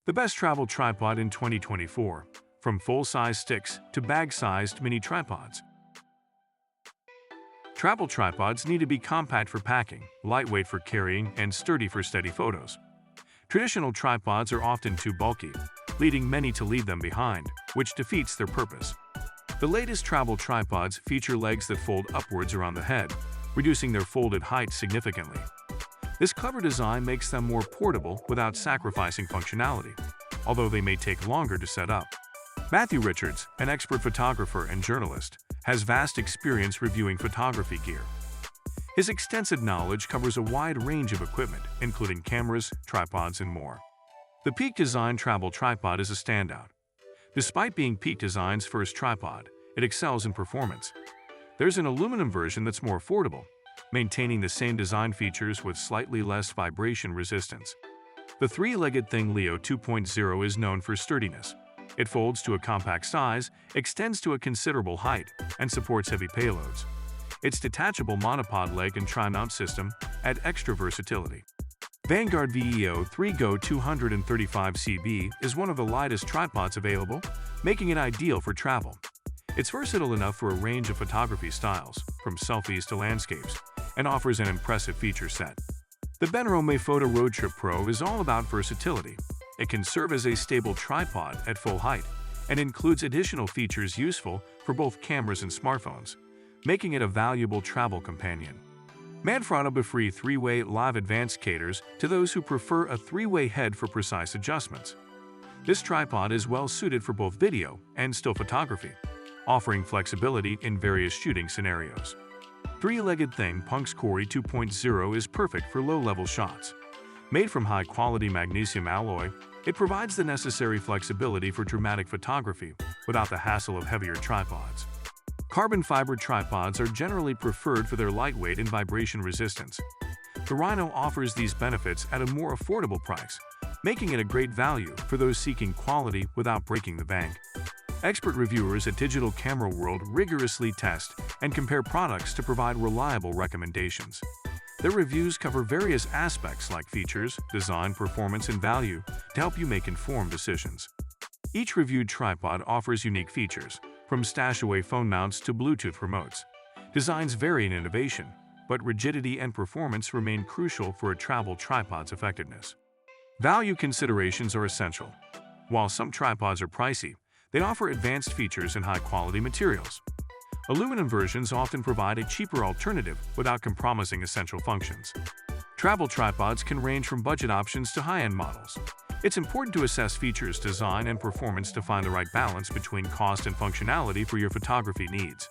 The best travel tripod in 2024, from full-size sticks to bag-sized mini tripods. Travel tripods need to be compact for packing, lightweight for carrying, and sturdy for steady photos. Traditional tripods are often too bulky, leading many to leave them behind, which defeats their purpose. The latest travel tripods feature legs that fold upwards around the head, reducing their folded height significantly. This clever design makes them more portable without sacrificing functionality, although they may take longer to set up. Matthew Richards, an expert photographer and journalist, has vast experience reviewing photography gear. His extensive knowledge covers a wide range of equipment, including cameras, tripods, and more. The Peak Design Travel Tripod is a standout. Despite being Peak Design's first tripod, it excels in performance. There's an aluminum version that's more affordable, maintaining the same design features with slightly less vibration resistance. The three-legged thing Leo 2.0 is known for sturdiness. It folds to a compact size, extends to a considerable height, and supports heavy payloads. Its detachable monopod leg and tri-mount system add extra versatility. Vanguard VEO 3GO 235CB is one of the lightest tripods available, making it ideal for travel. It's versatile enough for a range of photography styles, from selfies to landscapes, and offers an impressive feature set. The Benro MeFoto RoadTrip Pro is all about versatility. It can serve as a stable tripod at full height and includes additional features useful for both cameras and smartphones, making it a valuable travel companion. Manfrotto Befree 3-way Live Advanced caters to those who prefer a 3-way head for precise adjustments. This tripod is well suited for both video and still photography, offering flexibility in various shooting scenarios. Three-legged thing Punk's Corey 2.0 is perfect for low-level shots. Made from high-quality magnesium alloy, it provides the necessary flexibility for dramatic photography without the hassle of heavier tripods. Carbon fiber tripods are generally preferred for their lightweight and vibration resistance. The Rhino offers these benefits at a more affordable price, making it a great value for those seeking quality without breaking the bank. Expert reviewers at Digital Camera World rigorously test and compare products to provide reliable recommendations. Their reviews cover various aspects like features, design, performance, and value to help you make informed decisions. Each reviewed tripod offers unique features, from stash-away phone mounts to Bluetooth remotes. Designs vary in innovation, but rigidity and performance remain crucial for a travel tripod's effectiveness. Value considerations are essential. While some tripods are pricey, they offer advanced features and high-quality materials. Aluminum versions often provide a cheaper alternative without compromising essential functions. Travel tripods can range from budget options to high-end models. It's important to assess features, design, and performance to find the right balance between cost and functionality for your photography needs.